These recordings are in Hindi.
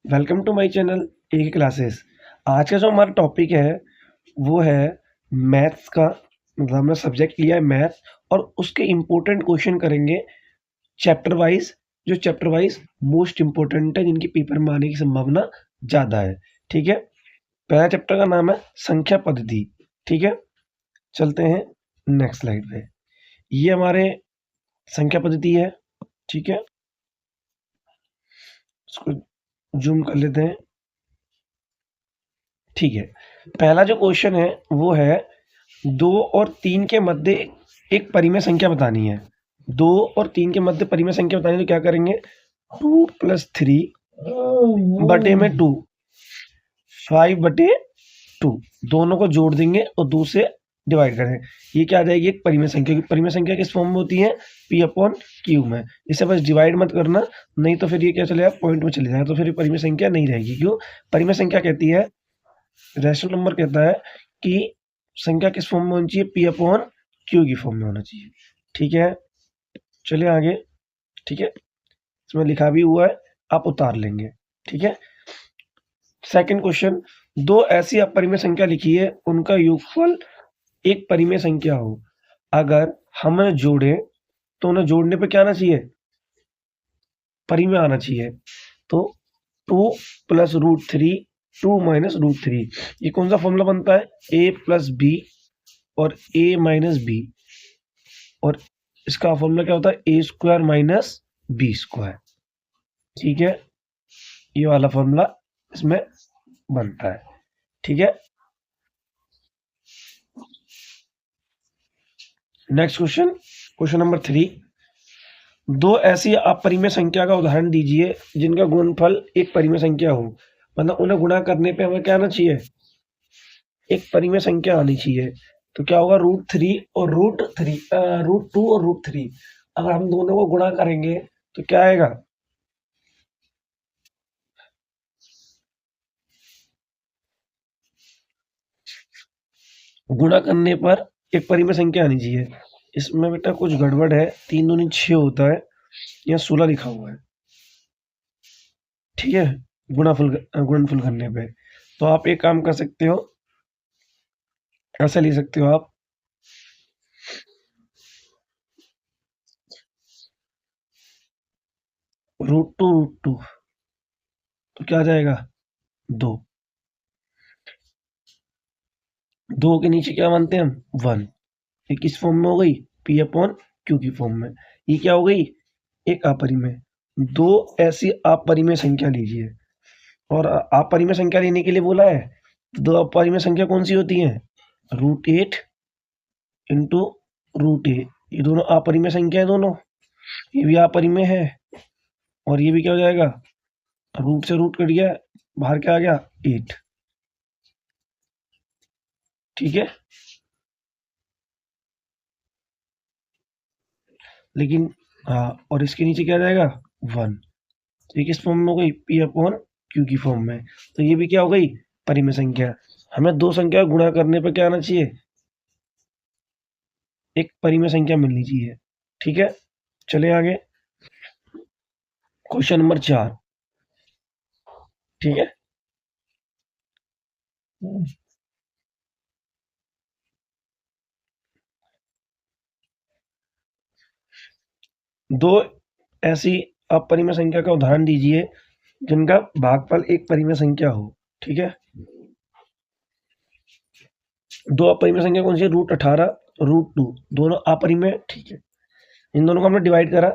Welcome to my channel A classes. आज का जो हमारा टॉपिक है वो है मैथ्स का। मतलब हमने सब्जेक्ट लिया है मैथ और उसके इम्पोर्टेंट क्वेश्चन करेंगे चैप्टर वाइज, जो चैप्टर वाइज मोस्ट इम्पोर्टेंट है, जिनकी पेपर में आने की संभावना ज़्यादा है। ठीक है, पहला चैप्टर का नाम है संख्या पद्धति। ठीक है, चलते हैं नेक्स्ट स्लाइड पे। ये हमारे संख्या पद्धति है। ठीक है, इसको जूम कर लेते हैं। ठीक है, पहला जो क्वेश्चन है वो है 2 और 3 के मध्य एक परिमेय संख्या बतानी है। 2 और 3 के मध्य परिमेय संख्या बतानी है तो क्या करेंगे, 2 + 3 बटे में 2, 5 बटे 2, दोनों को जोड़ देंगे और 2 से डिवाइड करें। ये क्या आ जाएगी, एक परिमेय संख्या। परिमेय संख्या किस फॉर्म में होती है, P/Q में। इसे बस डिवाइड मत करना, नहीं तो फिर ये क्या चलेगा, पॉइंट में चले जाएगा, तो फिर परिमेय संख्या नहीं रहेगी। क्यों, परिमेय संख्या कहती है, रैशनल नंबर कहता है कि संख्या किस फॉर्म में होनी चाहिए, P/Q की फॉर्म में होना चाहिए। ठीक है, चलिए आगे। ठीक है, इसमें लिखा भी हुआ है, आप उतार लेंगे। ठीक है, सेकंड क्वेश्चन, 2 ऐसी अपरिमेय संख्या लिखी है, उनका योगफल एक परिमेय संख्या हो। अगर हम जोड़े तो उन्हें जोड़ने पे क्या आना चाहिए, परिमेय आना चाहिए। तो 2 + √3, 2 - √3, ये कौन सा फॉर्मूला बनता है, a + b और a - b, और इसका फॉर्मूला क्या होता है, a² - b²। ठीक है, ये वाला फॉर्मूला इसमें बनता है। ठीक है, नेक्स्ट क्वेश्चन, क्वेश्चन नंबर 3, 2 ऐसी अपरिमेय संख्या का उदाहरण दीजिए जिनका गुणनफल एक परिमेय संख्या हो। मतलब उन्हें गुणा करने पे हमें क्या आना चाहिए, एक परिमेय संख्या आनी चाहिए। तो क्या होगा, √3 और √2 और √3, अगर हम दोनों को गुणा करेंगे तो क्या आएगा, गुणा करने पर एक परिमेय संख्या आनी चाहिए। इसमें बेटा कुछ गड़बड़ है, 3 दूनी 6 होता है, यहाँ 16 लिखा हुआ है। ठीक है, गुणनफल करने पे तो आप एक काम कर सकते हो, ऐसे लिख सकते हो आप, √2 तो क्या आ जाएगा, 2। 2 के नीचे क्या मानते हैं हम, 1। ये किस फॉर्म में हो गई, P/Q की फॉर्म में। ये क्या हो गई, एक अपरिमेय। 2 ऐसी अपरिमेय संख्या लीजिए, और अपरिमेय संख्या लेने के लिए बोला है। 2 अपरिमेय संख्या कौन सी होती है, √8 इंटू √a, ये दोनों अपरिमेय संख्या है दोनों। ये भी अपरिमेय है और ये भी क्या हो जाएगा, रूट से रूट कट गया, बाहर क्या आ गया, 8। ठीक है, लेकिन हाँ, और इसके नीचे क्या आ जाएगा, 1। तो ये किस फॉर्म में हो गई, P/Q की फॉर्म में। तो ये भी क्या हो गई, परिमेय संख्या। हमें दो संख्या गुणा करने पर क्या आना चाहिए, एक परिमेय संख्या मिलनी चाहिए। ठीक है, चले आगे, क्वेश्चन नंबर 4। ठीक है, 2 ऐसी अपरिमेय संख्या का उदाहरण दीजिए जिनका भागफल एक परिमेय संख्या हो। ठीक है, 2 अपरिमेय संख्या कौन सी है, √18, √2, दोनों अपरिमेय। ठीक है, इन दोनों को हमने डिवाइड करा।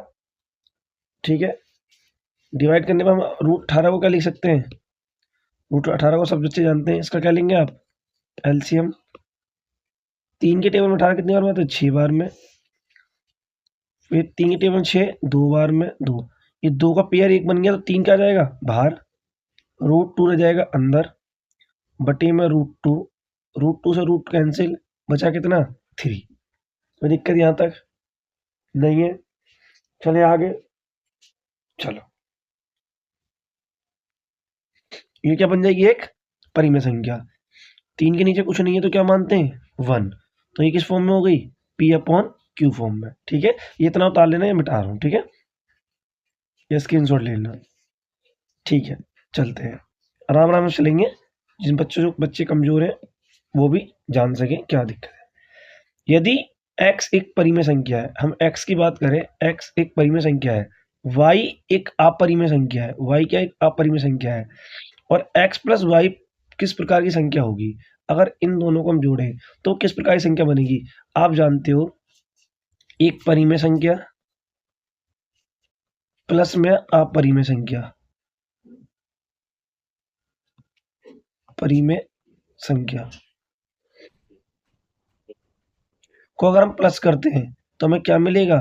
ठीक है, डिवाइड करने पर हम √18 को क्या लिख सकते हैं, √18 को सब बच्चे जानते हैं, इसका क्या लेंगे आप, एलसीएम। 3 के टेबल में 18 कितनी बार में आता है, 6 बार में। फिर 3 के टेबल में 6, 2 बार में 2। ये 2 का पेयर 1 बन गया तो 3 क्या आ जाएगा बाहर, √2 रह जाएगा अंदर, बटे में √2, √2 से रूट कैंसिल, बचा कितना, 3। कोई दिक्कत यहाँ तक नहीं है, चले आगे। चलो, ये क्या बन जाएगी, एक परिमेय संख्या। 3 के नीचे कुछ नहीं है तो क्या मानते हैं, 1। तो ये किस फॉर्म में हो गई, P/Q फॉर्म में। ठीक है, ये इतना उतार लेना, ये मिटा रहा हूँ। ठीक है, ये स्क्रीनशॉट ले लेना। ठीक है, चलते हैं, आराम आराम से चलेंगे, जिन जो बच्चे कमजोर हैं वो भी जान सके क्या दिक्कत है। यदि x एक परिमेय संख्या है, हम x की बात करें, x एक परिमेय संख्या है, y एक अपरिमेय संख्या है, y क्या एक अपरिमेय संख्या है, और x प्लस वाई किस प्रकार की संख्या होगी, अगर इन दोनों को हम जोड़ें तो किस प्रकार की संख्या बनेगी। आप जानते हो, एक परिमेय संख्या प्लस में अपरिमेय संख्या, परिमेय संख्या को अगर हम प्लस करते हैं तो हमें क्या मिलेगा,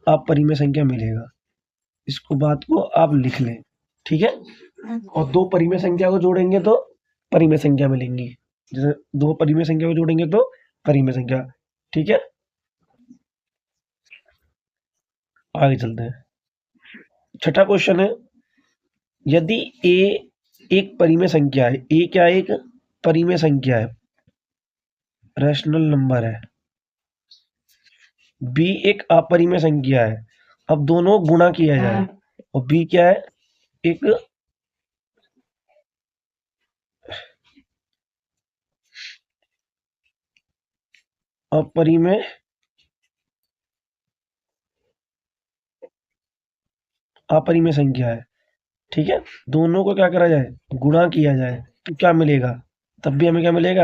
अपरिमेय संख्या मिलेगा। इसको बात को आप लिख लें, ठीक है। और दो परिमेय संख्या को जोड़ेंगे तो परिमेय संख्या मिलेंगी, जैसे दो परिमेय संख्या को जोड़ेंगे तो परिमेय संख्या, ठीक है। आगे चलते हैं। छठा क्वेश्चन है, यदि a एक परिमेय संख्या है, a क्या एक परिमेय संख्या है, रैशनल नंबर है, b एक अपरिमेय संख्या है, अब दोनों गुणा किया जाए, और b क्या है, एक अपरिमेय अपरिमेय संख्या है, ठीक है। दोनों को क्या करा जाए, गुणा किया जाए, तो क्या मिलेगा, तब भी हमें क्या मिलेगा,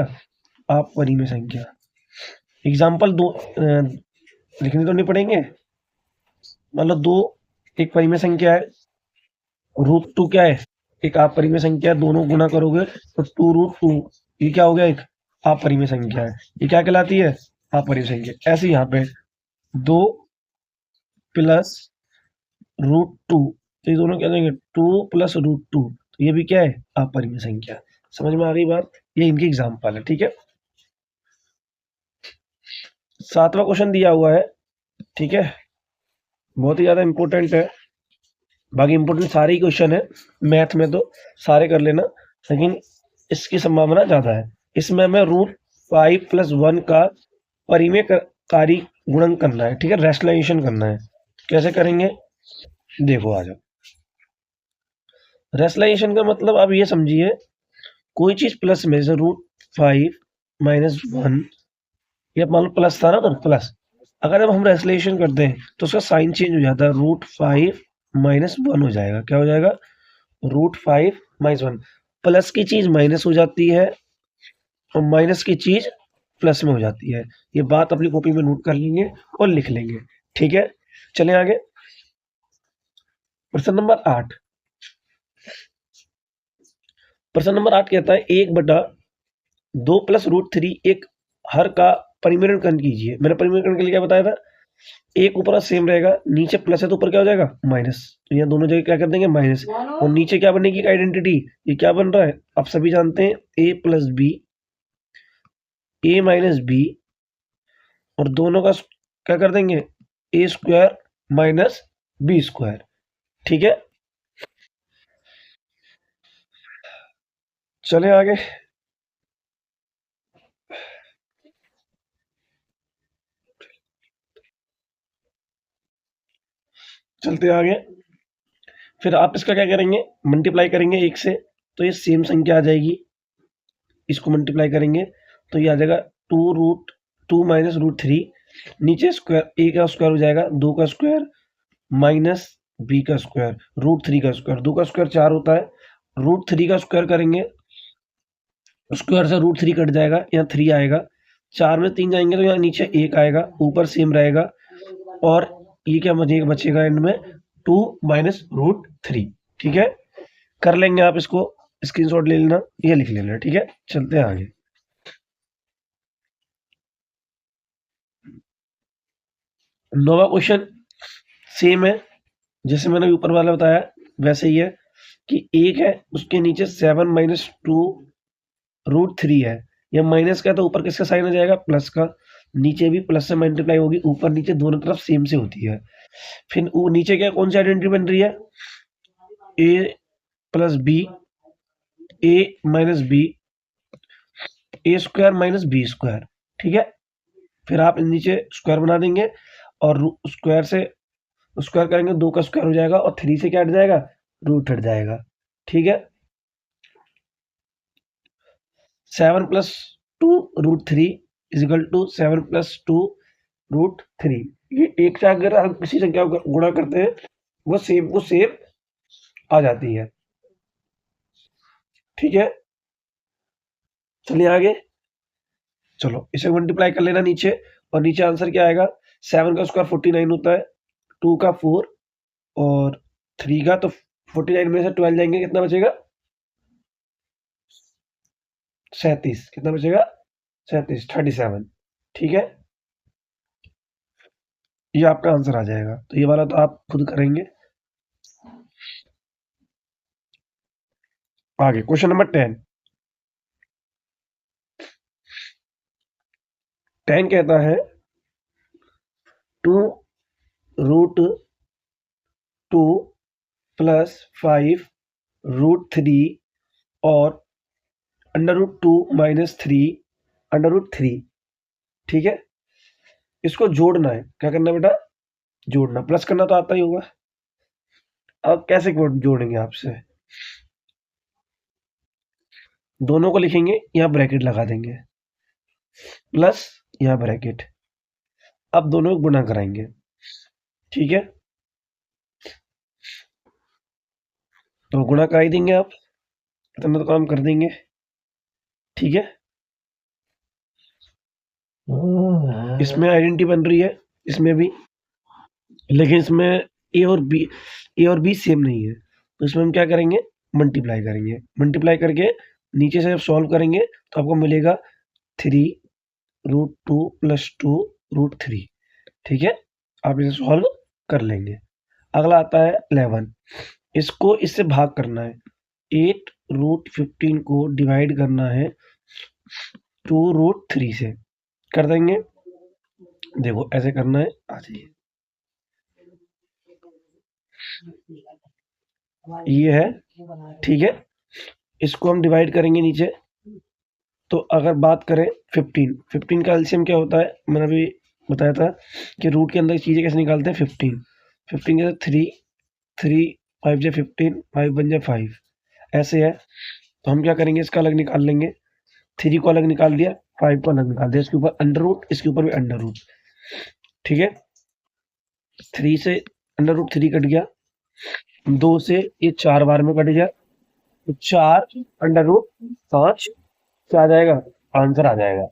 अपरिमेय संख्या। एग्जाम्पल दो लिखने तो नहीं पड़ेंगे, मतलब दो एक परिमेय संख्या है, रूट टू क्या है, एक अपरिमेय संख्या है, दोनों गुणा करोगे तो टू रूट टू, ये क्या हो गया, एक अपरिमेय संख्या है, ये क्या कहलाती है, अपरिमेय संख्या। ऐसे यहाँ पे दो प्लस रूट टू, तो ये दोनों क्या देंगे, टू प्लस रूट टू, तो ये भी क्या है, अपरिमेय संख्या। समझ में आ गई बात, ये इनकी एग्जाम्पल है, ठीक है। सातवां क्वेश्चन दिया हुआ है, ठीक है, बहुत ही ज्यादा इंपॉर्टेंट है, बाकी इंपॉर्टेंट सारे ही क्वेश्चन है मैथ में, तो सारे कर लेना, लेकिन इसकी संभावना ज्यादा है। इसमें हमें रूट 5+1 का परिमेयकारी गुणन करना है, ठीक है, रैशनलाइजेशन करना है। कैसे करेंगे, देखो आ जाओ। रैशनलाइजेशन का मतलब आप ये समझिए, कोई चीज प्लस में, जैसे रूट 5 - 1, ये मान लो प्लस था ना, तो प्लस, अगर अब हम रैशनलाइजेशन करते हैं तो उसका साइन चेंज हो जाता है, रूट 5 - 1 हो जाएगा, क्या हो जाएगा, रूट 5 - 1। प्लस की चीज माइनस हो जाती है और माइनस की चीज प्लस में हो जाती है। ये बात अपनी कॉपी में नोट कर लेंगे और लिख लेंगे, ठीक है। चलें आगे, प्रश्न नंबर 8। प्रश्न नंबर 8 कहता है 1/2 प्लस रूट 3 एक हर का परिमेयकरण कीजिए। मैंने परिमेयकरण के लिए क्या बताया था, एक ऊपर सेम रहेगा, नीचे प्लस है तो ऊपर क्या हो जाएगा, माइनस, तो यहाँ दोनों जगह क्या कर देंगे, माइनस, और नीचे क्या बनेगी, आइडेंटिटी, ये क्या बन रहा है, आप सभी जानते हैं, a+b और दोनों का क्या कर देंगे, a² - b², ठीक है। चले आगे, चलते आगे। फिर आप इसका क्या करेंगे, मल्टीप्लाई करेंगे 1 से, तो ये सेम संख्या आ जाएगी, इसको मल्टीप्लाई करेंगे तो ये आ जाएगा 2√2 - रूट 3, नीचे स्क्वायर, a का स्क्वायर हो जाएगा, 2 का स्क्वायर माइनस b का स्क्वायर, रूट 3 का स्क्वायर, 2 का स्क्वायर 4 होता है, रूट 3 का स्क्वायर करेंगे, स्क्वायर से रूट 3 कट जाएगा, यहाँ 3 आएगा, 4 में 3 जाएंगे तो यहाँ नीचे 1 आएगा, ऊपर सेम रहेगा, और ये क्या बचेगा एंड में, 2 - रूट 3, ठीक है। कर लेंगे, आप इसको स्क्रीनशॉट ले लेना, ये लिख लेना, ठीक है। चलते हैं आगे। नौवां क्वेश्चन सेम है, जैसे मैंने ऊपर वाला बताया वैसे ही है, कि एक है उसके नीचे 7 - 2 रूट 3 है, या माइनस का तो ऊपर किसका साइन हो जाएगा, प्लस का, नीचे भी प्लस से मल्टीप्लाई होगी, ऊपर नीचे दोनों तरफ सेम से होती है। फिर वो नीचे क्या, कौन सी आइडेंटिटी बन रही है, a+b, a-b, a² - b², ठीक है। फिर आप नीचे स्क्वायर बना देंगे, और स्क्वायर से स्क्वायर करेंगे, 2 का स्क्वायर हो जाएगा, और 3 से क्या हट जाएगा, रूट हट जाएगा, ठीक है। 7 plus 2 root 3 is equal to 7 plus 2 root 3। ये एक से अगर हम किसी संख्या को गुणा करते हैं वो सेम आ जाती है। ठीक है, चलिए आगे। चलो इसे मल्टीप्लाई कर लेना नीचे, और नीचे आंसर क्या आएगा? 7 का स्क्वायर 49 होता है, 2 का 4 और 3 का, तो 49 में से 12 जाएंगे, कितना बचेगा? 37। कितना बचेगा? 37, 37। ठीक है, ये आपका आंसर आ जाएगा। तो ये वाला तो आप खुद करेंगे। आगे क्वेश्चन नंबर 10। 10 कहता है 2 रूट 2 प्लस 5 रूट 3 और under root 2 minus 3 under root 3। ठीक है, इसको जोड़ना है। क्या करना बेटा? जोड़ना। प्लस करना तो आता ही होगा। अब कैसे जोड़ेंगे आपसे? दोनों को लिखेंगे, यहां ब्रैकेट लगा देंगे, प्लस यहां ब्रैकेट। अब दोनों को गुणा कराएंगे। ठीक है, तो गुणा करा ही देंगे आप, इतना तो काम कर देंगे। ठीक है, इसमें आइडेंटिटी बन रही है, इसमें भी, लेकिन इसमें ए और बी सेम नहीं है, तो इसमें हम क्या करेंगे? मल्टीप्लाई करेंगे। मल्टीप्लाई करके नीचे से जब सॉल्व करेंगे तो आपको मिलेगा 3 रूट 2 प्लस 2 रूट 3। ठीक है, आप इसे सॉल्व कर लेंगे। अगला आता है 11। इसको इससे भाग करना है। 8 रूट 15 को डिवाइड करना है 2 रूट 3 से। कर देंगे, देखो ऐसे करना है, आ जाइए। ये है, ठीक है, इसको हम डिवाइड करेंगे नीचे। तो अगर बात करें 15 का एलसीएम क्या होता है, मैंने अभी बताया था कि रूट के अंदर चीजें कैसे निकालते हैं। 15 के साथ 3 5 जा 15, 5 1 जा 5, ऐसे है। तो हम क्या करेंगे? इसका अलग निकाल लेंगे। 3 को अलग निकाल दिया, 5 को अलग निकाल दिया, इसके ऊपर अंडर रूट, इसके ऊपर भी अंडर रूट। ठीक है, 3 से अंडर रूट 3 कट गया, 2 से ये 4 बार में कट गया, तो 4 अंडर रूट 5 क्या आ जाएगा? आंसर आ जाएगा।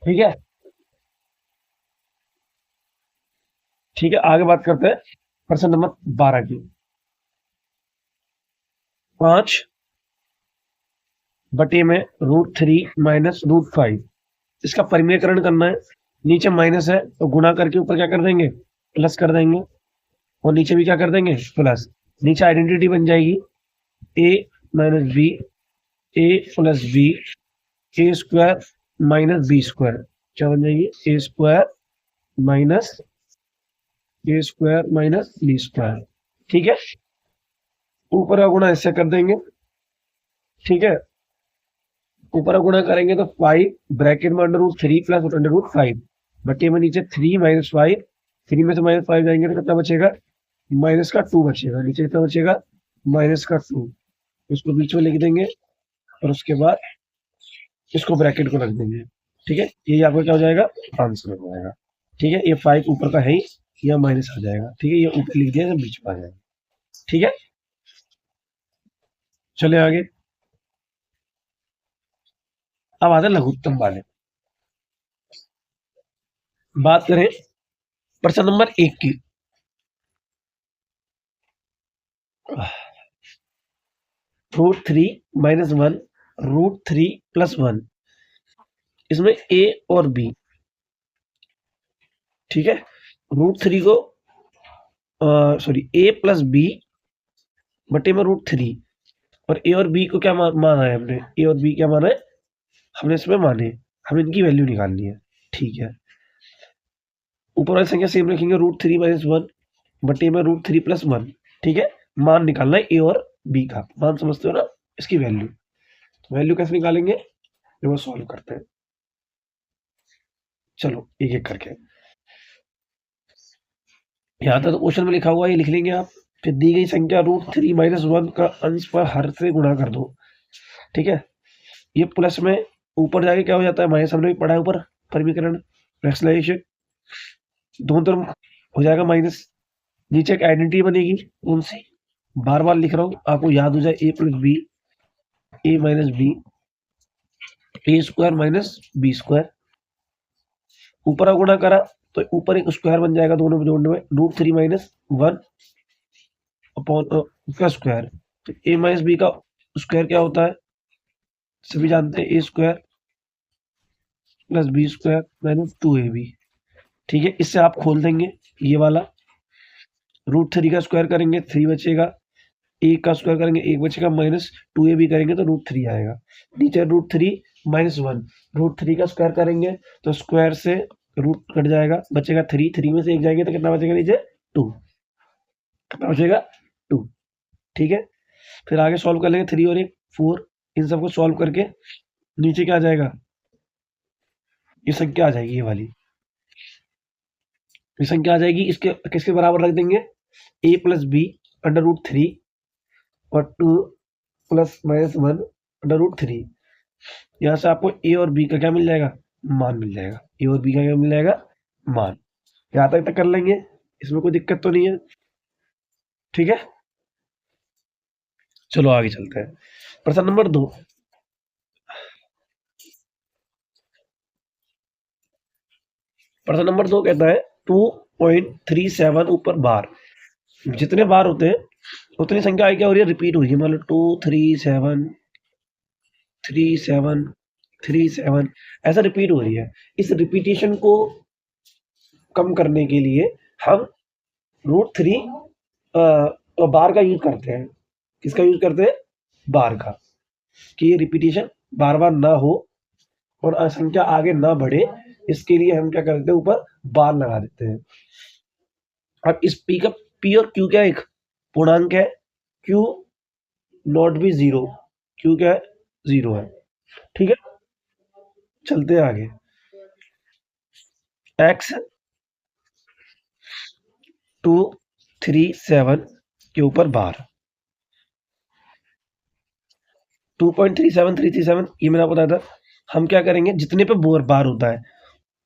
ठीक है, ठीक है, आगे बात करते हैं प्रश्न नंबर 12 की। 5 बटे में रूट 3 माइनस रूट 5, इसका परिमेयकरण करना है। नीचे माइनस है तो गुणा करके ऊपर क्या कर देंगे? प्लस कर देंगे, और नीचे भी क्या कर देंगे? प्लस। नीचे आइडेंटिटी बन जाएगी ए minus b, A plus b, a square minus b square. क्या बन जाएगी? ए स्क्वायर माइनस बी स्क्वायर। ठीक है, ऊपर का गुणा इससे कर देंगे। ठीक है, ऊपर का गुणा करेंगे तो 5 ब्रैकेट में under root 3 plus under root 5 बटे में नीचे 3 माइनस 5, 3 में से माइनस 5 जाएंगे तो कितना बचेगा? माइनस का 2 बचेगा। नीचे कितना बचेगा? माइनस का 2। इसको बीच में लिख देंगे और उसके बाद इसको ब्रैकेट को रख देंगे। ठीक है, ये आपका क्या हो जाएगा? आंसर हो जाएगा। ठीक है, ये 5 ऊपर का है ही, यह माइनस आ जाएगा। ठीक है, ये ऊपर लिख दिया, बीच में आ जाएगा। ठीक है, चले आगे। अब आते हैं लघुत्तम वाले। बात करें प्रश्न नंबर 1 की। रूट 3 माइनस 1 रूट 3 प्लस 1, इसमें ए और बी। ठीक है, रूट 3 को सॉरी ए प्लस बी बटे में रूट 3, और ए और बी को क्या माना है हमने? ए और बी क्या माना है हमने? इसमें माने, हमें इनकी वैल्यू निकालनी है। ठीक है, ऊपर वाली संख्या सेम रखेंगे, रूट 3 माइनस 1 बटे में रूट 3 प्लस 1। ठीक है, मान निकालना है ए और बी का। मान समझते हो ना? इसकी वैल्यू। वैल्यू कैसे निकालेंगे? वो सॉल्व करते हैं। चलो एक एक करके। यहाँ तक तो क्वेश्चन में लिखा हुआ है, ये लिख लेंगे आप। फिर दी गई संख्या रूट 3 माइनस 1 का अंश पर हर से गुणा कर दो। ठीक है, ये प्लस में ऊपर जाके क्या हो जाता है, माइनस हमने भी पढ़ा है ऊपर समीकरण एक्सलेशन, दोनों तरफ हो जाएगा माइनस। नीचे एक आइडेंटिटी बनेगी, उनसे बार बार लिख रहा हूँ आपको याद हो जाए, ए plus b a minus b a square minus b square. ऊपर गुणा करा तो ऊपर एक स्क्वायर बन जाएगा दोनों में जोड़ने में, √3 - 1 अपॉन उसका स्क्वायर। तो ए माइनस बी का स्क्वायर क्या होता है, सभी जानते हैं, A square plus B square minus 2ab। ठीक है, इससे आप खोल देंगे ये वाला, √3 का स्क्वायर करेंगे 3 बचेगा, ए का स्क्वायर करेंगे 1 बचेगा, माइनस 2ab करेंगे तो √3 आएगा। नीचे √3 - 1, √3 का स्क्वायर करेंगे तो स्क्वायर से रूट कट जाएगा, बचेगा 3, 3 में से 1 जाएंगे तो कितना बचेगा नीचे 2, कितना बचेगा 2। ठीक है, फिर आगे सॉल्व कर लेंगे, 3 और 1 4, इन सबको सॉल्व करके नीचे क्या आ जाएगा, ये संख्या आ जाएगी, ये वाली ये संख्या आ जाएगी। इसके किसके बराबर रख देंगे, a प्लस बी √3 और 2 प्लस माइनस 1 √3। यहाँ से आपको a और b का क्या मिल जाएगा, मान मिल जाएगा, a और b का क्या मिल जाएगा, मान। यहाँ तक कर लेंगे, इसमें कोई दिक्कत तो नहीं है। ठीक है, चलो आगे चलते हैं। प्रश्न नंबर 2, प्रश्न नंबर 2 कहता है 2.37 ऊपर बार, जितने बार होते हैं उतनी संख्या आई क्या हो रही है, रिपीट हो रही है। मान लो 2 3 7 3 7 3 7 ऐसा रिपीट हो रही है। इस रिपीटेशन को कम करने के लिए हम √3 बार का यूज करते हैं। किसका यूज करते हैं, बार का, कि ये रिपीटेशन बार बार ना हो और संख्या आगे ना बढ़े, इसके लिए हम क्या करते हैं, ऊपर बार लगा देते हैं। अब इस पी का पी और क्यू क्या एक पूर्णांक है, क्यू नॉट भी 0, क्यू क्या है 0 है। ठीक है, चलते हैं आगे। x 237 के ऊपर बार 2.37337, ये मैंने आपको बताया था। हम क्या करेंगे, जितने पे बार होता है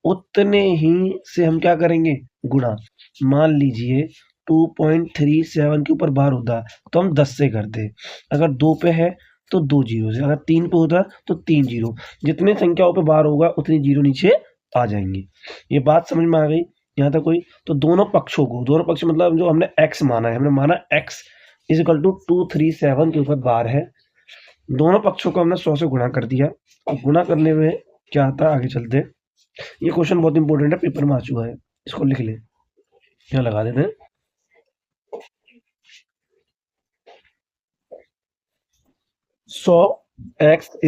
उतने ही से हम क्या करेंगे, गुणा। मान लीजिए 2.37 के ऊपर बार होता है तो हम 10 से करते, अगर 2 पे है तो 2 जीरो से, अगर 3 पे होता तो 3 जीरो। जितनी संख्याओं पे बार होगा उतनी जीरो नीचे आ जाएंगे। ये बात समझ में आ गई यहाँ तक कोई? तो दोनों पक्षों को, दोनों पक्ष मतलब जो हमने x माना है, हमने माना x = 237 के ऊपर बार है, दोनों पक्षों को हमने 100 से गुणा कर दिया। अब गुणा करने में क्या आता है, आगे चलते। ये क्वेश्चन बहुत इंपॉर्टेंट है, पेपर में आ चुका है, इसको लिख ले, यहाँ लगा देते हैं। 100x =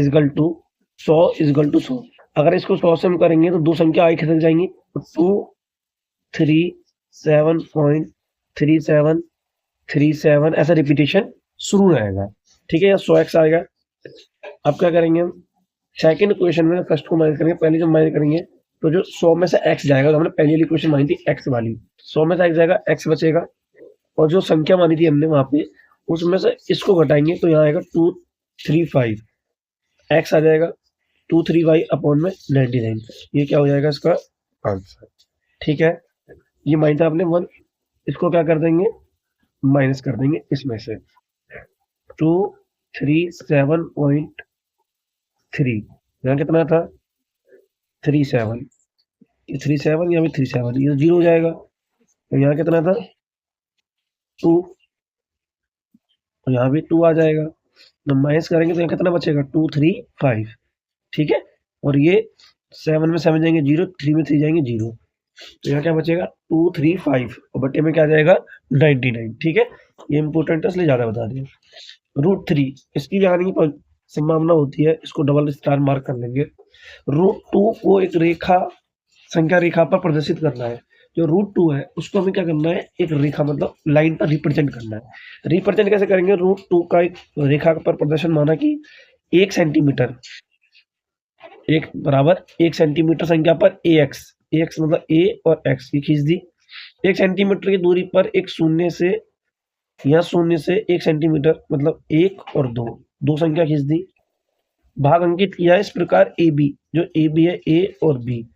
100 अगर इसको 100 से हम करेंगे तो दो संख्या आई खसक जाएंगी, तो 237.3737 ऐसा रिपीटेशन शुरू रहेगा। ठीक है, या 100x आएगा। अब क्या करेंगे हम, सेकंड इक्वेशन में फर्स्ट को माइनस करेंगे, पहले जब माइनस करेंगे तो जो 100 में से x जाएगा, तो हमने पहली वाली इक्वेशन मानी थी x वाली, 100 में से x जाएगा, x बचेगा, और जो संख्या मानी थी हमने वहां पे उसमें से इसको घटाएंगे तो यहाँ आएगा 235, x आ जाएगा 235/99। ये क्या हो जाएगा इसका आंसर। ठीक है, ये माइनस आपने 1, इसको क्या कर देंगे, माइनस कर देंगे इसमें से 237.3, यहाँ कितना था 37, 37 यहाँ भी 37, ये 0 हो जाएगा। तो यहाँ कितना था 2, और यहाँ भी 2 आ जाएगा। तो माइनस करेंगे तो यहाँ कितना बचेगा 235। ठीक है, और ये 7 में 7 जाएंगे 0, 3 में 3 जाएंगे 0, तो यहाँ क्या बचेगा 235 और बटे में क्या जाएगा 99। ठीक है, ये इंपॉर्टेंट है इसलिए ज्यादा बता दिया। √3 इसकी भी आने की संभावना होती है, इसको डबल स्टार मार्क कर लेंगे। √2 को एक रेखा, संख्या रेखा पर प्रदर्शित करना है। जो √2 है उसको हमें क्या करना है, एक रेखा मतलब लाइन पर रिप्रेजेंट करना है। रिप्रेजेंट कैसे करेंगे, √2 का एक रेखा पर प्रदर्शन माना कि 1 सेंटीमीटर, एक बराबर 1 सेंटीमीटर संख्या पर ax मतलब a और x की खींच दी। 1 सेंटीमीटर की दूरी पर एक शून्य से, यहाँ शून्य से 1 सेंटीमीटर मतलब 1 और 2 संख्या खींच दी। भाग अंकित किया है इस प्रकार ए बी, जो ए बी है ए और बी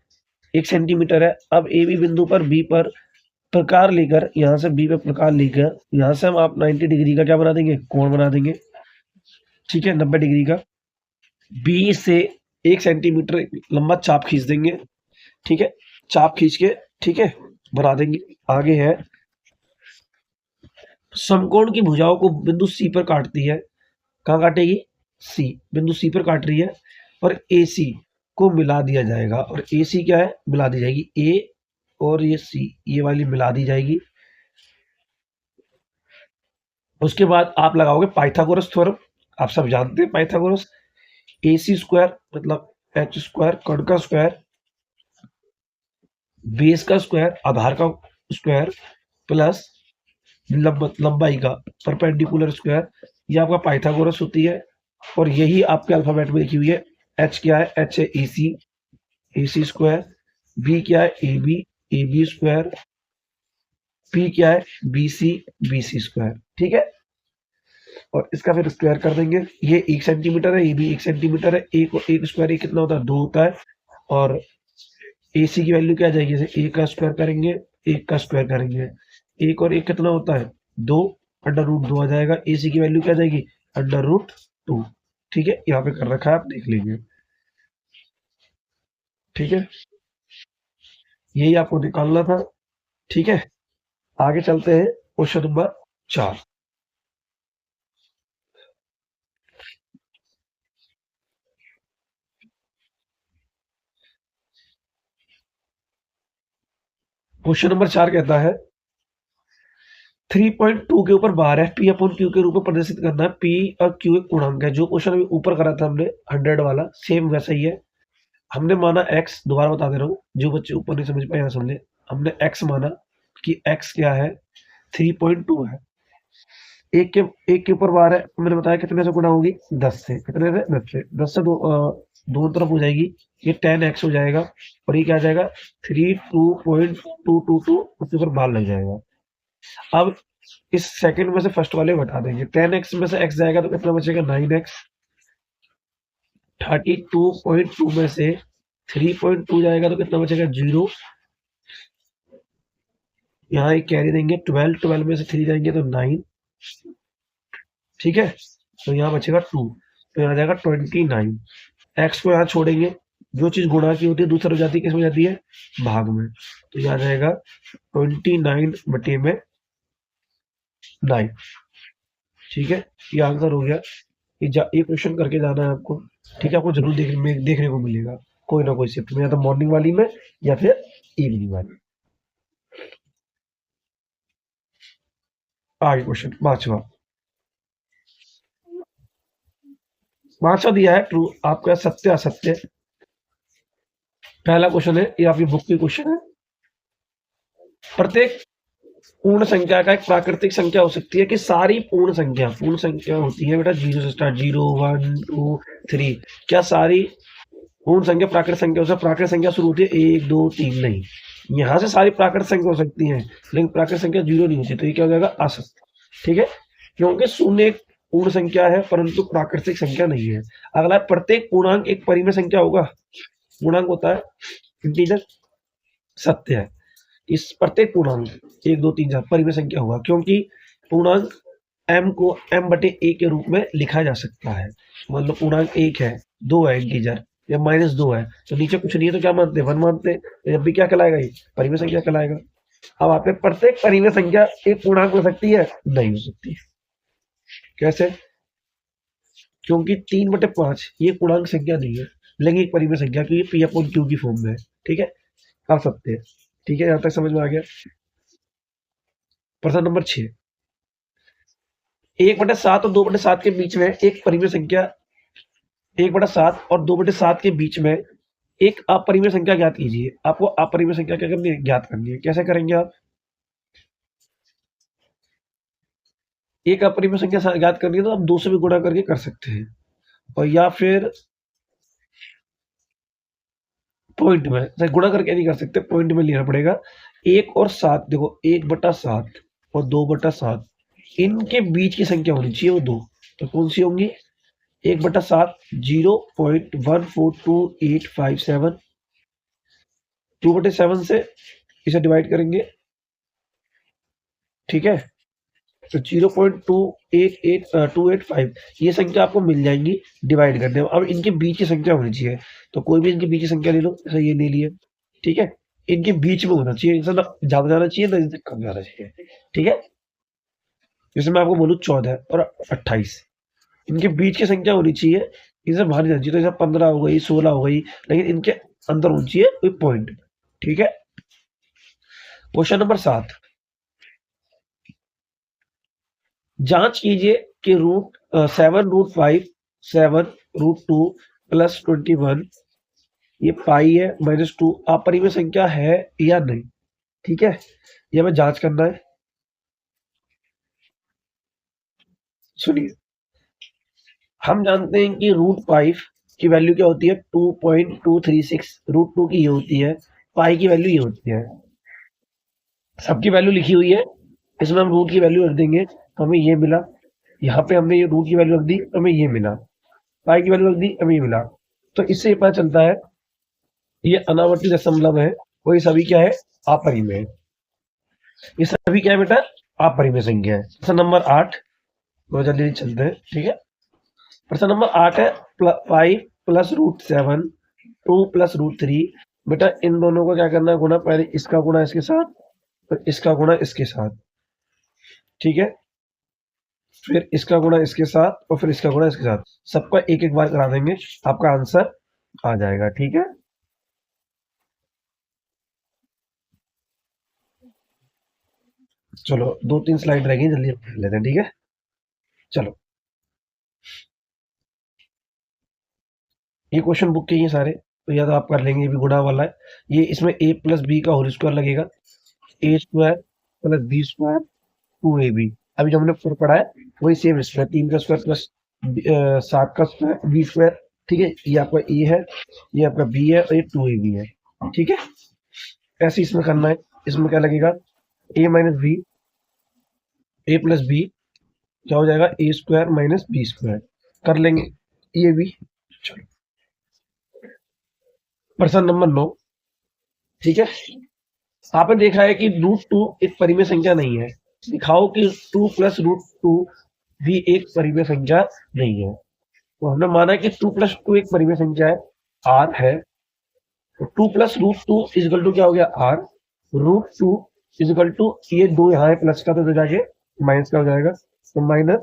1 सेंटीमीटर है। अब ए बी बिंदु पर बी पर प्रकार लेकर, यहाँ से बी पे प्रकार लेकर, यहाँ से हम आप 90 डिग्री का क्या बना देंगे, कोण बना देंगे। ठीक है, 90 डिग्री का। बी से 1 सेंटीमीटर लंबा चाप खींच देंगे। ठीक है, चाप खींच के ठीक है बना देंगे। आगे है समकोण की भुजाओं को बिंदु सी पर काटती है। कहाँ काटेगी, सी, बिंदु सी पर काट रही है। और ए सी को मिला दिया जाएगा। और ए सी क्या है, मिला दी जाएगी। ए और ये सी, ये वाली मिला दी जाएगी। उसके बाद आप लगाओगे पाइथागोरस थ्योरम। आप सब जानते हैं पाइथागोरस। ए सी स्क्वायर मतलब एच स्क्वायर, कर्ण का स्क्वायर, बेस का स्क्वायर, आधार का स्क्वायर, प्लस लंबाई का परपेंडिकुलर स्क्वायर, ये आपका पाइथागोरस होती है। और यही आपके अल्फाबेट में लिखी हुई है। एच क्या है, एच है ए सी स्क्वायर। बी क्या है, ए बी स्क्वायर। पी क्या है, बी सी स्क्वायर। ठीक है, और इसका फिर स्क्वायर कर देंगे। ये 1 सेंटीमीटर है, ये भी 1 सेंटीमीटर है। एक और एक स्क्वायर एक कितना होता है, 2 होता है। और ए सी की वैल्यू क्या आ जाएगी, जैसे एक का स्क्वायर करेंगे, एक का स्क्वायर करेंगे, एक और एक कितना होता है, 2, अंडर रूट 2 आ जाएगा। ए सी की वैल्यू क्या आ जाएगी, अंडर रूट 2। ठीक है, यहाँ पे कर रखा है, आप देख लीजिए। ठीक है, यही आपको निकालना था। ठीक है, आगे चलते हैं क्वेश्चन नंबर 4। क्वेश्चन नंबर 4 कहता है 3.2 के ऊपर बार है, पी अपॉन क्यू के रूप में प्रदर्शित करना है। पी और क्यू एक पूर्णांक है। जो क्वेश्चन अभी ऊपर करा था हमने 100 वाला, सेम वैसा ही है। हमने माना x, दोबारा बता दे रहा हूँ, जो बच्चे ऊपर नहीं समझ पाए यहाँ समझे। हमने x माना कि x क्या है, 3.2 है। एक के ऊपर बार है, मैंने बताया कितने से गुणा होगी, 10 से। कितने से, 10 से। 10 से दोनों तरफ हो जाएगी, ये 10x हो जाएगा। और ये क्या आ जाएगा, 32.222, उसके ऊपर बार लग जाएगा। अब इस सेकंड में से फर्स्ट वाले घटा देंगे। 10x में से x जाएगा तो कितना बचेगा, 9x। 32.2 में से 3.2 जाएगा तो कितना बचेगा, 0। यहाँ एक कैरी देंगे, 12 में से 3 जाएंगे तो 9। ठीक है, तो यहाँ बचेगा 2, तो यहाँ जाएगा 29। x को यहाँ छोड़ेंगे, जो चीज गुणा की होती है दूसरा हो जाती है, किस में जाती है, भाग में। तो यहाँ जाएगा 29 बटे में 9। ठीक है, ये आंसर हो गया। ये क्वेश्चन करके जाना है आपको। ठीक है, आपको जरूर देखने को मिलेगा कोई ना कोई शिफ्ट में, या तो मॉर्निंग वाली में या फिर इवनिंग वाली। आगे क्वेश्चन 5वां। 5वां दिया है ट्रू, आपका सत्य असत्य। पहला क्वेश्चन है, ये आपकी बुक की क्वेश्चन है। प्रत्येक पूर्ण संख्या का एक प्राकृतिक संख्या हो सकती है कि सारी पूर्ण संख्या होती है बेटा, 0 से स्टार्ट, 0 1 2 3। क्या सारी पूर्ण संख्या प्राकृतिक संख्या हो सकती है? प्राकृतिक संख्या शुरू होती है 1 2 3, नहीं। यहाँ से सारी प्राकृतिक संख्या हो सकती है, लेकिन प्राकृतिक संख्या 0 नहीं होती, तो ये क्या हो जाएगा, असत्य। ठीक है, क्योंकि शून्य एक पूर्ण संख्या है परंतु प्राकृतिक संख्या नहीं है। अगला, प्रत्येक पूर्णांक एक परिमेय संख्या होगा। पूर्णांक होता है इंटीजर, सत्य है। इस प्रत्येक पूर्णांक 1 2 3 4 परिमेय संख्या होगा, क्योंकि पूर्णांक m को m बटे a के रूप में लिखा जा सकता है। मतलब पूर्णांक 1 है, 2 है इंटीजर, या -2 है, तो नीचे कुछ नहीं है तो क्या मानते हैं, 1 मानते हैं। तो जब भी क्या कहलाएगा, ये परिमेय संख्या कहलाएगा। अब आपने प्रत्येक परिमेय संख्या एक पूर्णांक हो सकती है, नहीं हो सकती। कैसे, क्योंकि 3/5 ये पूर्णांक संख्या नहीं है, लेकिन एक परिमेय संख्या की पी अपॉन क्यू की फॉर्म में है। ठीक है, आ सकते हैं। ठीक है, यहां तक समझ में आ गया। प्रश्न नंबर 6, 1/7 और 2/7 के बीच में एक परिमेय संख्या, 1/7 और 2/7 के बीच में एक अपरिमेय संख्या ज्ञात कीजिए। आपको अपरिमेय संख्या क्या करनी है, ज्ञात करनी है। कैसे करेंगे आप, एक अपरिमेय संख्या ज्ञात करनी है तो आप 2 से भी गुणा करके कर सकते हैं, और या फिर पॉइंट में गुणा करके नहीं कर सकते, पॉइंट में लेना पड़ेगा। 1 और 7, देखो 1/7 और 2/7, इनके बीच की संख्या होनी चाहिए वो 2। तो कौन सी होंगी, 1/7 0.142857, 2/7 से इसे डिवाइड करेंगे, ठीक है। तो 0.285 ये संख्या आपको मिल जाएंगी डिवाइड करने में। अब इनके बीच की संख्या होनी चाहिए, तो कोई भी इनके बीच की संख्या ले लो, जैसे ये ले लिए, ठीक है। इनके बीच में होना चाहिए, इनसे ना ज्यादा जाना चाहिए ना इनसे कम जाना चाहिए, ठीक है। जैसे मैं आपको बोलूँ 14 और 28, इनके बीच की संख्या होनी चाहिए, इनसे बाहर नहीं जानी चाहिए। तो जैसे 15 हो गई, 16 हो गई, लेकिन इनके अंदर होनी चाहिए कोई पॉइंट, ठीक है। क्वेश्चन नंबर 7, जांच कीजिए कि रूट 7√5 7√2 प्लस 21 ये पाई है -2 अपरिमेय संख्या है या नहीं, ठीक है। ये हमें जांच करना है। सुनिए, हम जानते हैं कि √5 की वैल्यू क्या होती है 2.236, √2 की ये होती है, पाई की वैल्यू ये होती है। सबकी वैल्यू लिखी हुई है, इसमें हम रूट की वैल्यू रख देंगे तो हमें ये मिला। यहाँ पे हमने ये रूट की वैल्यू रख दी तो हमें ये मिला, पाई की वैल्यू रख दी हमें ये मिला। तो इससे ये पता चलता है ये अनावर्ती दशमलव है, और ये सभी क्या है अपरिमेय। ये सभी क्या है बेटा अपरिमेय संख्या है। प्रश्न नंबर 8, तो जल्दी चलते हैं, ठीक है। प्रश्न नंबर 8 है 5 प्लस √7 2 प्लस √3। बेटा इन दोनों को क्या करना है गुणा, पहले इसका गुणा इसके साथ और इसका गुणा इसके साथ, ठीक है। फिर इसका गुणा इसके साथ और फिर इसका गुणा इसके साथ, सबका एक एक बार करा देंगे, आपका आंसर आ जाएगा, ठीक है। चलो 2-3 स्लाइड रह गई, जल्दी कर लेते हैं, ठीक है। चलो ये क्वेश्चन बुक के ये सारे, तो या तो आप कर लेंगे, ये भी गुणा वाला है। ये इसमें a प्लस बी का होल स्क्वायर लगेगा, a square plus B square 2ab। अभी जो हमने ऊपर पढ़ा है वही सेम स्क्वायर, 3 का स्क्वायर प्लस 7 का स्क्वायर बी स्क्वायर, ठीक है। ये आपका a है, ये आपका b है और ये 2ab है, ठीक है। ऐसे इसमें करना है। इसमें क्या लगेगा a minus b, a plus b क्या हो जाएगा a square minus b square, कर लेंगे ये भी। चलो प्रश्न नंबर 9, ठीक है। आपने देखा है कि √2 एक परिमेय संख्या नहीं है, दिखाओ कि 2 प्लस √2 भी एक परिमेय संख्या नहीं है। तो हमने माना कि 2 प्लस 2 एक परिमेय संख्या है, r है। तो 2 प्लस √2 इजकल टू क्या हो गया r, √2 इजकल टू ये 2 यहाँ है प्लस का, तो जाके माइनस का हो जाएगा, तो माइनस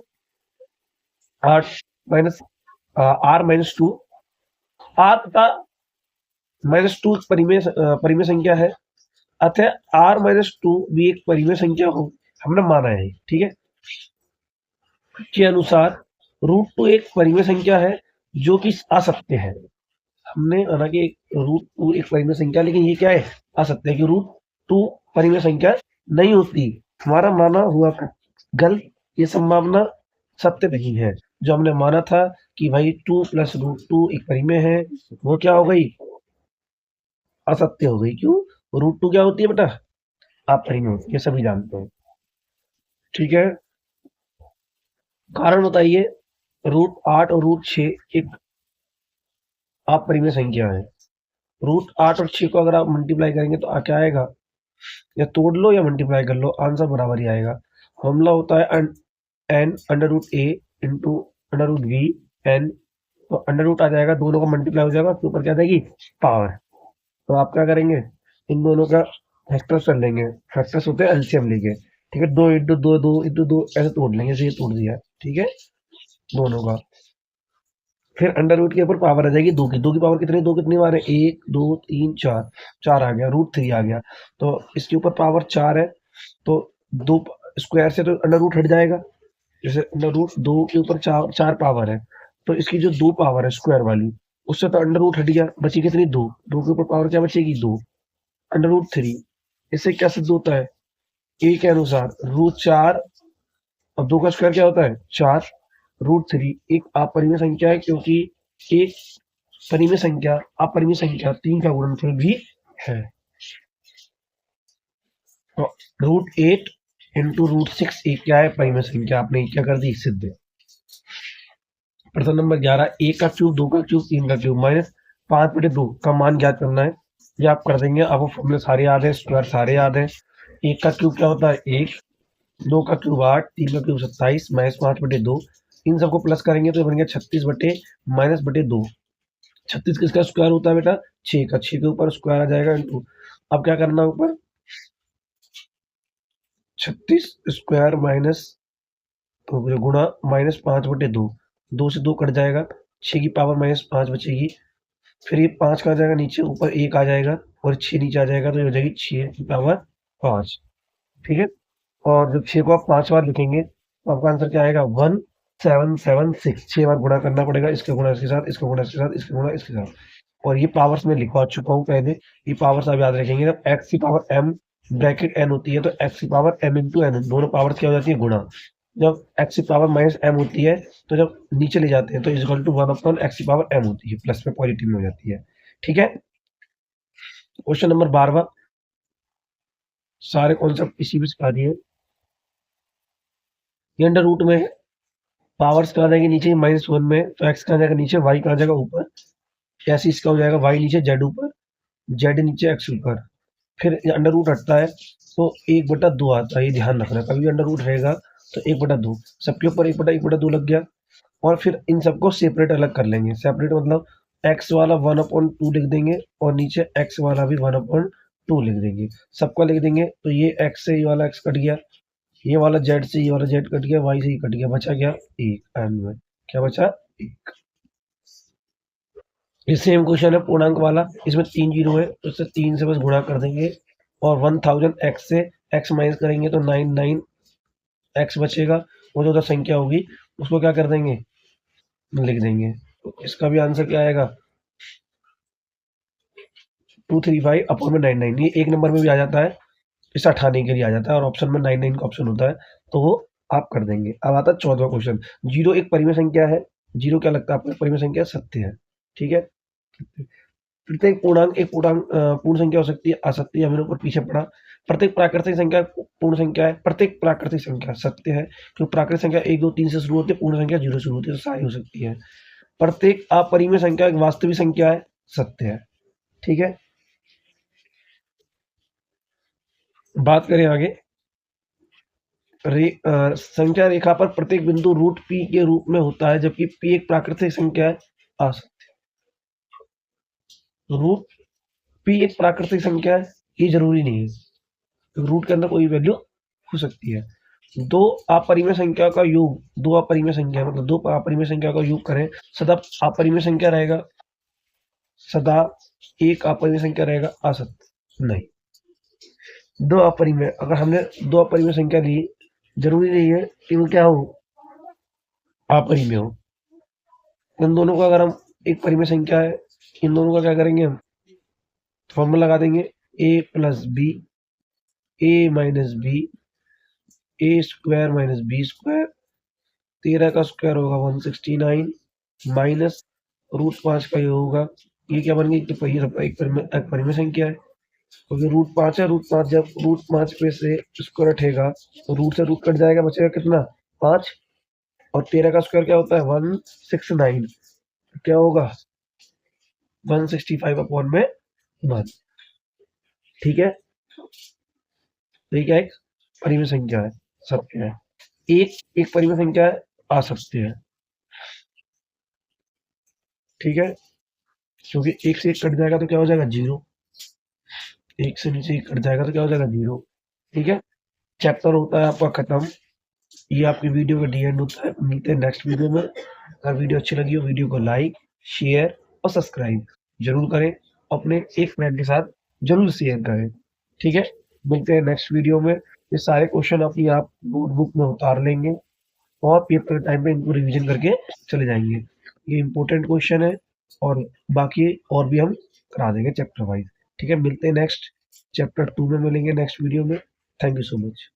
r माइनस 2, r तथा -2 परिमेय संख्या है, अतः r माइनस 2 भी एक परिमेय संख्या हो, हमने माना है, ठीक है। के अनुसार √2 एक परिमेय संख्या है जो कि असत्य है। हमने माना कि √2 एक परिमेय संख्या, लेकिन ये क्या है असत्य है, कि √2 परिमेय संख्या नहीं होती, हमारा माना हुआ गलत, ये संभावना सत्य नहीं है। जो हमने माना था कि भाई 2 प्लस √2 एक परिमेय है, वो क्या हो गई असत्य हो गई। क्यों, √2 क्या होती है बेटा अपरिमेय होती है, ये सभी जानते हैं, ठीक है। कारण बताइए, √8 और √6 एक अपरिमेय संख्या है। √8 और 6 को अगर आप मल्टीप्लाई करेंगे तो क्या आएगा, या तोड़ लो या मल्टीप्लाई कर लो, आंसर बराबर ही आएगा। फॉर्मूला होता है n √a into √v n, तो अंडर रूट आ जाएगा, दोनों का मल्टीप्लाई हो जाएगा, उसके ऊपर क्या आ जाएगी पावर। तो आप क्या करेंगे, इन दोनों का फैक्टर्स कर लेंगे, फैक्टर्स होते हैं एलसीएम लेके, ठीक है। 2 इंटू 2 2 इंटू 2 ऐसे तोड़ लेंगे, जैसे ये तोड़ दिया, ठीक है, दोनों का। फिर अंडर रूट के ऊपर पावर आ जाएगी 2 की, 2 की पावर कितनी, 2 कितनी बार है 1 2 3 4, 4 आ गया, √3 आ गया, तो इसके ऊपर पावर 4 है, तो 2 स्क्वायर से तो अंडर रूट हट जाएगा, जैसे अंडर रूट 2 के ऊपर 4 पावर है, तो इसकी जो 2 पावर है स्क्वायर वाली, उससे तो अंडर रूट हट गया, बची कितनी 2, 2 के ऊपर पावर क्या बचेगी 2, अंडर रूट 3। इससे क्या सिद्ध होता है, ए के अनुसार √4 और 2 का स्क्वायर क्या होता है 4, √3 एक अपरिमेय संख्या है, क्योंकि एक परिमेय संख्या अपरिमेय संख्या 3 का गुणनफल भी है। तो √8 इंटू √6 एक क्या है परिमेय संख्या, आपने क्या कर दी सिद्ध। प्रश्न नंबर 11, 1 का क्यूब, 2 का क्यूब, 3 का क्यूब माइनस 5/2 का मान ज्ञात करना है। ये आप कर देंगे, आपको फॉर्मूले सारे याद है, स्क्वायर सारे याद है। 1 का क्यूब क्या होता है 1, 2 का क्यूब 8, 3 का क्यूब 27 माइनस 5/2। इन सबको प्लस करेंगे तो ये बन गया 36 बटे माइनस बटे 2। 36 किसका स्क्वायर होता है बेटा 6 का, 6 के ऊपर स्क्वायर आ जाएगा इंटू। अब क्या करना है ऊपर 36 स्क्वायर माइनस तो गुणा माइनस 5/2, 2 से 2 कट जाएगा, 6 की पावर माइनस 5 बचेगी। फिर ये 5 का आ जाएगा नीचे, ऊपर 1 आ जाएगा और 6 नीचे आ जाएगा, तो ये हो जाएगी 6 की पावर 5। ठीक है, और जब 6 को आप 5 बार लिखेंगे तो आपका आंसर क्या आएगा 1776। 6 बार गुणा करना पड़ेगा, इसके गुणा इसके साथ, इसके गुणा इसके साथ, इसके गुणा इसके साथ। और ये पावर्स में लिखवा चुका हूँ पहले, ये पावर्स आप याद रखेंगे। जब एक्स की पावर एम ब्रैकेट एन होती है तो एक्स की पावर एम इंटू एन, दोनों पावर्स क्या हो जाती है गुणा। जब एक्स की पावर माइनस एम होती है तो जब नीचे ले जाते हैं तो इक्वल टू 1/, एक्स की पावर एम होती है, प्लस में पॉजिटिव में हो जाती है। ठीक है, क्वेश्चन नंबर 12, सारे कॉन्सेप्ट इसी में सिखा दिए। ये अंडर रूट में है, पावर्स कहाँ जाएंगे नीचे -1 में, तो एक्स कहाँ जाएगा नीचे, वाई कहाँ जाएगा ऊपर। कैसे इसका हो जाएगा वाई नीचे जेड ऊपर, जेड नीचे एक्स ऊपर। फिर अंडर रूट हटता है तो 1/2 आता है, ये ध्यान रखना। कभी अंडर रूट रहेगा तो 1/2, सबके ऊपर 1/2 लग गया। और फिर इन सबको सेपरेट अलग कर लेंगे। सेपरेट मतलब एक्स वाला 1/2 लिख देंगे और नीचे एक्स वाला भी 1/2 लिख देंगे। सबका लिख देंगे तो ये एक्स से ये वाला एक्स कट गया, ये वाला जेड से ये वाला जेड कट गया, वाई से ये कट गया, बचा क्या 1 एंड में क्या बचा 1। ये सेम क्वेश्चन है पूर्णांक वाला, इसमें 3 जीरो है तो इससे 3 से बस गुणा कर देंगे और 1000 एक्स से एक्स माइनस करेंगे तो 99 एक्स बचेगा। वो जो संख्या होगी उसको क्या कर देंगे लिख देंगे। तो इसका भी आंसर क्या आएगा 235/99। ये एक नंबर में भी आ जाता है, इसे हटाने के लिए आ जाता है, और ऑप्शन में 99 का ऑप्शन होता है तो वो आप कर देंगे। अब आता है 14वां क्वेश्चन। जीरो एक परिमेय संख्या है, जीरो क्या लगता है आपको परिमेय संख्या सत्य है। ठीक है, प्रत्येक पूर्णांक एक पूर्ण संख्या हो सकती है, असत्य है, हमने ऊपर पीछे पढ़ा। प्रत्येक प्राकृतिक संख्या पूर्ण संख्या है, प्रत्येक प्राकृतिक संख्या सत्य है क्योंकि प्राकृतिक संख्या 1 2 3 से शुरू होती है, पूर्ण संख्या 0 शुरू होती है, तो सारी हो सकती है। प्रत्येक अपरिमेय संख्या एक वास्तविक संख्या है, सत्य है। ठीक है, बात करें आगे। संख्या रेखा पर प्रत्येक बिंदु रूट पी के रूप में होता है, जबकि पी एक प्राकृतिक संख्या है, असत्य। रूट पी एक प्राकृतिक संख्या है, ये जरूरी नहीं है, रूट के अंदर कोई वैल्यू हो सकती है। दो अपरिमेय संख्या का योग, दो अपरिमेय संख्या मतलब दो अपरिमेय संख्या का योग करें, सदा अपरिमेय संख्या रहेगा, सदा एक अपरिमेय संख्या रहेगा, असत्य नहीं। दो अपरिमेय, अगर हमने दो अपरिमेय संख्या ली, जरूरी नहीं है कि वो क्या हो अपरिमेय हो। इन दोनों का अगर हम एक परिमेय संख्या है, इन दोनों का क्या करेंगे हम फॉर्मूला लगा देंगे a plus b, a minus b, a square minus b square, 13 का स्क्वायर होगा 169 माइनस √5 का ये होगा। ये क्या बन गई, तो एक परिमेय संख्या है क्योंकि √5 है। √5 जब √5 पे से स्क्वायर हटेगा तो रूट से रूट कट जाएगा, बचेगा कितना 5। और 13 का स्क्वायर क्या होता है 169, क्या होगा 165/1। ठीक है, तो ये क्या एक परिमेय संख्या है, सत्य है। एक एक परिमेय संख्या है, असत्य है। ठीक है, क्योंकि एक से एक कट जाएगा तो क्या हो जाएगा 0, एक से नीचे एक कट जाएगा तो क्या हो जाएगा 0। ठीक है, चैप्टर होता है आपका खत्म। ये आपकी वीडियो का डी एंड होता है। मिलते हैं नेक्स्ट वीडियो में। अगर वीडियो अच्छी लगी हो वीडियो को लाइक शेयर और सब्सक्राइब जरूर करें, अपने एक फ्रेंड के साथ जरूर शेयर करें। ठीक है, मिलते हैं नेक्स्ट वीडियो में। ये सारे क्वेश्चन अपनी आप नोटबुक में उतार लेंगे और पेपर टाइम पे इनको रिवीजन करके चले जाएंगे। ये इंपॉर्टेंट क्वेश्चन है और बाकी और भी हम करा देंगे चैप्टर वाइज। ठीक है, मिलते हैं नेक्स्ट चैप्टर 2 में, मिलेंगे नेक्स्ट वीडियो में। Thank you so much.